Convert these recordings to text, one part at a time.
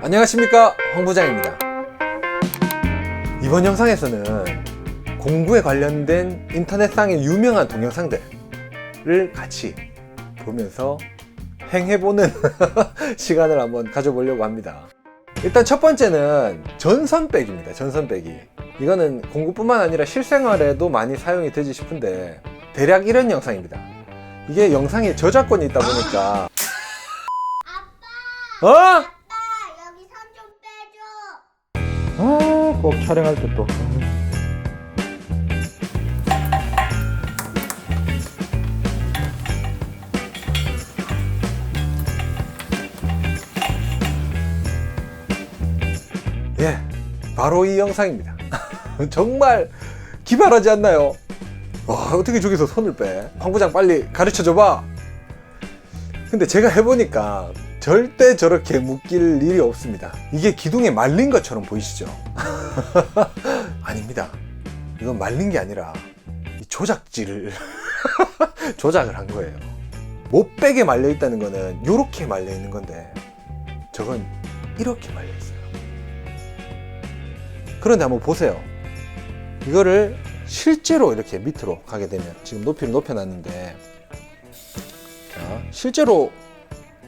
안녕하십니까, 황 부장입니다. 이번 영상에서는 공구에 관련된 인터넷상의 유명한 동영상들을 같이 보면서 행해보는 시간을 한번 가져보려고 합니다. 일단 첫 번째는 전선빼기입니다. 전선빼기. 이거는 공구뿐만 아니라 실생활에도 많이 사용이 되지 싶은데 대략 이런 영상입니다. 이게 영상에 저작권이 있다 보니까 아빠! 어? 아빠! 여기 선 좀 빼줘! 꼭 촬영할 때 또. 예, 바로 이 영상입니다. 정말 기발하지 않나요? 와, 어떻게 저기서 손을 빼? 황 부장 빨리 가르쳐 줘봐. 근데 제가 해보니까 절대 저렇게 묶일 일이 없습니다. 이게 기둥에 말린 것처럼 보이시죠? 아닙니다. 이건 말린 게 아니라 조작질을 조작을 한 거예요. 못 빼게 말려 있다는 거는 이렇게 말려 있는 건데 저건 이렇게 말려 있어요. 그런데 한번 보세요. 이거를 실제로 이렇게 밑으로 가게 되면, 지금 높이를 높여놨는데, 자, 실제로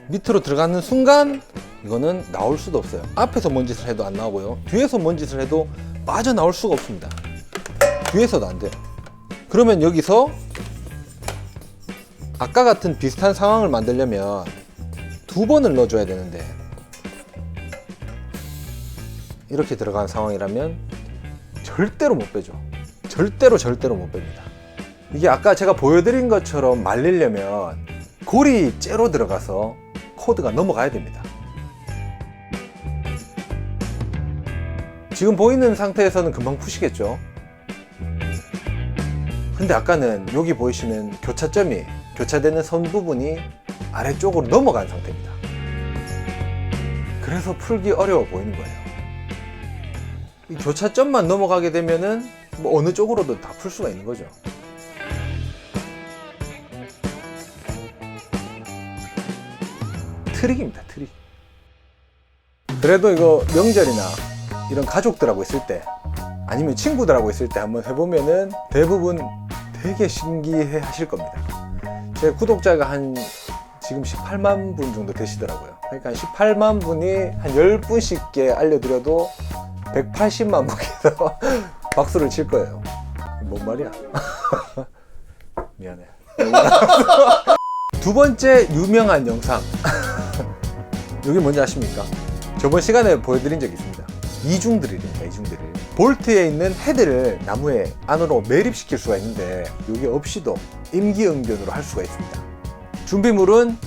밑으로 들어가는 순간 이거는 나올 수도 없어요. 앞에서 뭔 짓을 해도 안 나오고요, 뒤에서 뭔 짓을 해도 빠져나올 수가 없습니다. 뒤에서도 안 돼요. 그러면 여기서 아까 같은 비슷한 상황을 만들려면 두 번을 넣어줘야 되는데, 이렇게 들어간 상황이라면 절대로 못 빼죠. 절대로 못 뺍니다. 이게 아까 제가 보여드린 것처럼 말리려면 골이 째로 들어가서 코드가 넘어가야 됩니다. 지금 보이는 상태에서는 금방 푸시겠죠. 근데 아까는 여기 보이시는 교차점이, 교차되는 선 부분이 아래쪽으로 넘어간 상태입니다. 그래서 풀기 어려워 보이는 거예요. 이 교차점만 넘어가게 되면은 뭐 어느 쪽으로도 다 풀 수가 있는 거죠. 트릭입니다, 트릭. 그래도 이거 명절이나 이런 가족들하고 있을 때, 아니면 친구들하고 있을 때 한번 해보면은 대부분 되게 신기해 하실 겁니다. 제 구독자가 지금 18만 분 정도 되시더라고요. 그러니까 18만 분이 한 10분씩게 알려드려도 180만 분께서 박수를 칠 거예요. 뭔 말이야? 미안해. 두 번째 유명한 영상. 여기 뭔지 아십니까? 저번 시간에 보여드린 적이 있습니다. 이중 드릴입니다. 이중 드릴. 볼트에 있는 헤드를 나무에 안으로 매립시킬 수가 있는데 여기 없이도 임기응변으로 할 수가 있습니다. 준비물은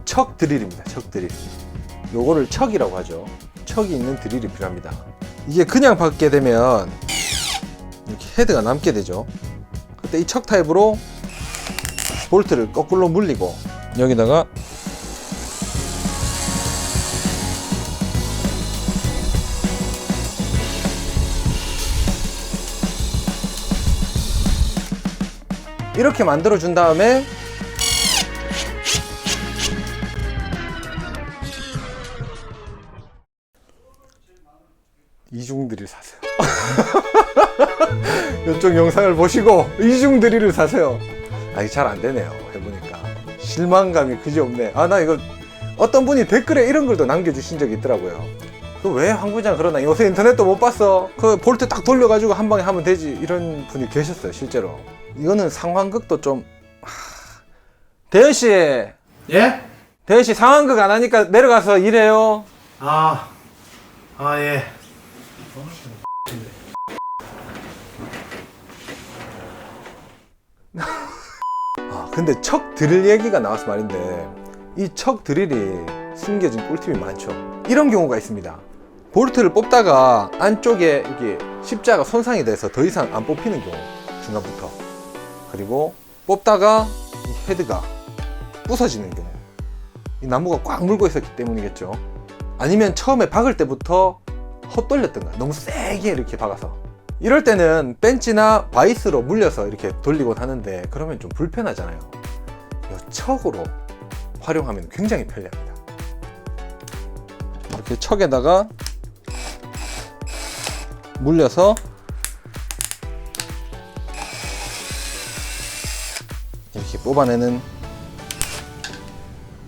척 드릴입니다. 척 드릴. 요거를 척이라고 하죠. 척이 있는 드릴이 필요합니다. 이게 그냥 받게 되면 이렇게 헤드가 남게 되죠. 그때 이 척 타입으로 볼트를 거꾸로 물리고 여기다가 이렇게 만들어 준 다음에 이중 드릴 사세요. 이쪽 영상을 보시고 이중 드릴을 사세요. 아, 이게 잘 안 되네요. 해보니까 실망감이 그지 없네. 아, 나 이거 어떤 분이 댓글에 이런 글도 남겨주신 적이 있더라고요. 그 왜 황 부장 그러나, 요새 인터넷도 못 봤어, 그 볼트 딱 돌려가지고 한 방에 하면 되지, 이런 분이 계셨어요. 실제로 이거는 상황극도 좀. 대현씨, 예? 대현씨 상황극 안 하니까 내려가서 일해요. 예. 근데 척 드릴 얘기가 나와서 말인데, 이 척 드릴이 숨겨진 꿀팁이 많죠. 이런 경우가 있습니다. 볼트를 뽑다가 안쪽에 이게 십자가 손상이 돼서 더 이상 안 뽑히는 경우, 중간부터. 그리고 뽑다가 이 헤드가 부서지는 경우, 이 나무가 꽉 물고 있었기 때문이겠죠. 아니면 처음에 박을 때부터 헛돌렸던가, 너무 세게 이렇게 박아서. 이럴 때는 벤치나 바이스로 물려서 이렇게 돌리곤 하는데 그러면 좀 불편하잖아요. 이 척으로 활용하면 굉장히 편리합니다. 이렇게 척에다가 물려서 이렇게 뽑아내는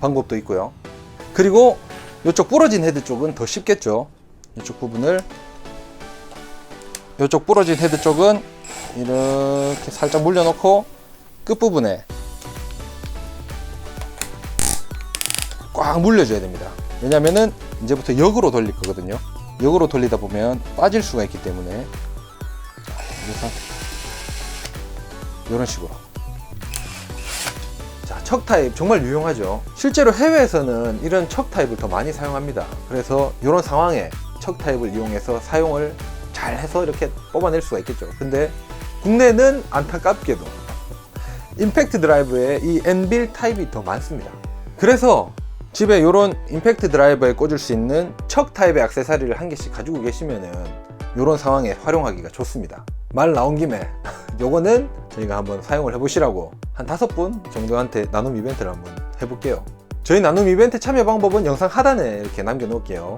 방법도 있고요. 그리고 이쪽 부러진 헤드 쪽은 더 쉽겠죠. 이쪽 부분을, 이쪽 부러진 헤드 쪽은 이렇게 살짝 물려놓고 끝부분에 꽉 물려줘야 됩니다. 왜냐면은 이제부터 역으로 돌릴 거거든요. 역으로 돌리다 보면 빠질 수가 있기 때문에, 그래서 이런 식으로. 자, 척 타입 정말 유용하죠. 실제로 해외에서는 이런 척 타입을 더 많이 사용합니다. 그래서 이런 상황에 척 타입을 이용해서 사용을 잘 해서 이렇게 뽑아낼 수가 있겠죠. 근데 국내는 안타깝게도 임팩트 드라이브에 이 엔빌 타입이 더 많습니다. 그래서 집에 이런 임팩트 드라이버에 꽂을 수 있는 척 타입의 액세서리를 한 개씩 가지고 계시면은 이런 상황에 활용하기가 좋습니다. 말 나온 김에 요거는 저희가 한번 사용을 해보시라고 한 5분 정도한테 나눔 이벤트를 한번 해볼게요. 저희 나눔 이벤트 참여 방법은 영상 하단에 이렇게 남겨놓을게요.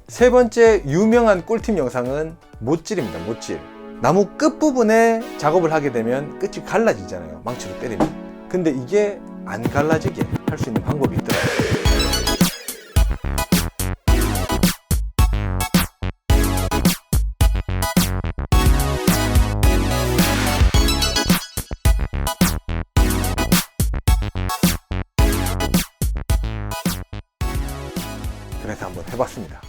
세 번째 유명한 꿀팁 영상은 못질입니다. 못질. 나무 끝부분에 작업을 하게 되면 끝이 갈라지잖아요, 망치로 때리면. 근데 이게 안 갈라지게 할 수 있는 방법이 있더라고요. 그래서 한번 해봤습니다.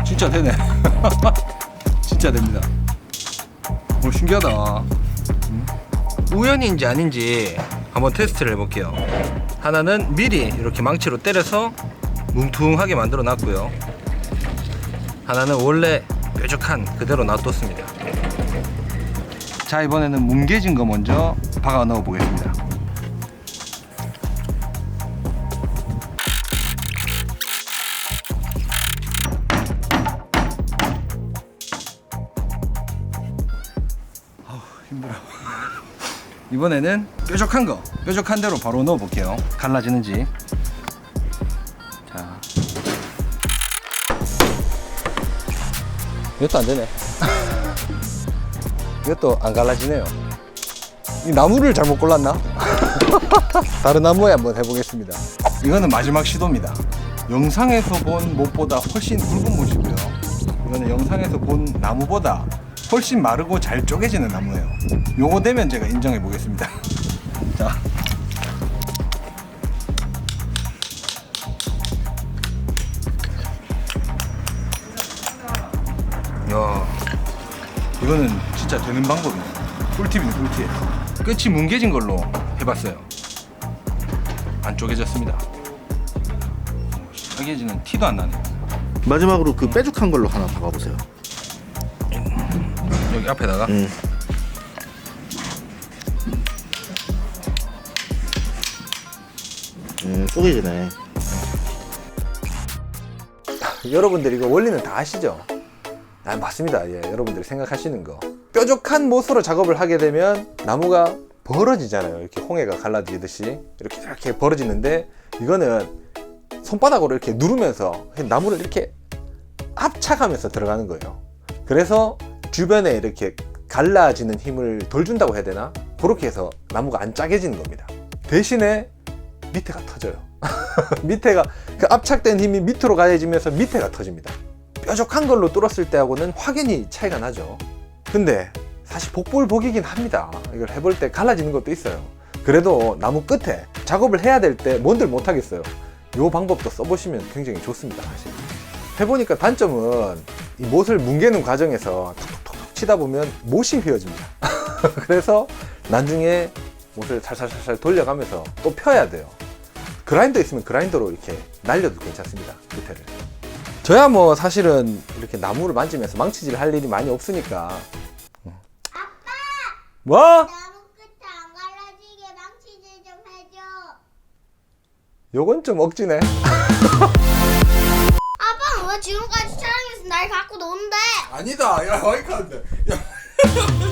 진짜 되네. 진짜 됩니다. 오, 신기하다. 우연인지 아닌지 한번 테스트를 해볼게요. 하나는 미리 이렇게 망치로 때려서 뭉퉁하게 만들어 놨고요. 하나는 원래 뾰족한 그대로 놔뒀습니다. 자, 이번에는 뭉개진 거 먼저 박아 넣어 보겠습니다. 힘들어. 이번에는 뾰족한 대로 바로 넣어 볼게요. 갈라지는지. 자, 이것도 안 되네. 이것도 안 갈라지네요. 이 나무를 잘못 골랐나? 다른 나무에 한번 해보겠습니다. 이거는 마지막 시도입니다. 영상에서 본 못보다 훨씬 굵은 못이고요. 이거는 영상에서 본 나무보다 훨씬 마르고 잘 쪼개지는 나무예요. 요거 되면 제가 인정해 보겠습니다. 자, 야, 이거는 진짜 되는 방법이네. 꿀팁이네, 꿀팁. 끝이 뭉개진 걸로 해봤어요. 안 쪼개졌습니다. 쪼개지는 티도 안 나네. 마지막으로 그 뾰족한 걸로 하나 박아보세요. 여기 앞에다가. 쪼개지네. 여러분들 이거 원리는 다 아시죠? 아, 맞습니다. 예, 여러분들이 생각하시는 거. 뾰족한 못으로 작업을 하게 되면 나무가 벌어지잖아요. 이렇게 홍해가 갈라지듯이 이렇게 벌어지는데, 이거는 손바닥으로 이렇게 누르면서 나무를 이렇게 압착하면서 들어가는 거예요. 그래서 주변에 이렇게 갈라지는 힘을 덜 준다고 해야 되나? 그렇게 해서 나무가 안 짜개지는 겁니다. 대신에 밑에가 터져요. 밑에가, 그 압착된 힘이 밑으로 가해지면서 밑에가 터집니다. 뾰족한 걸로 뚫었을 때하고는 확연히 차이가 나죠. 근데 사실 복불복이긴 합니다. 이걸 해볼 때 갈라지는 것도 있어요. 그래도 나무 끝에 작업을 해야 될 때 뭔들 못하겠어요. 이 방법도 써보시면 굉장히 좋습니다. 사실 해보니까 단점은 이 못을 뭉개는 과정에서 톡톡톡 치다 보면 못이 휘어집니다. 그래서 나중에 못을 살살살살 돌려가면서 또 펴야 돼요. 그라인더 있으면 그라인더로 이렇게 날려도 괜찮습니다. 밑에를. 저야 뭐 사실은 이렇게 나무를 만지면서 망치질 할 일이 많이 없으니까. 아빠! 뭐? 나무 끝에 안 갈라지게 망치질 좀 해줘. 요건 좀 억지네. 아니다. 야 마이크 안 돼. 야.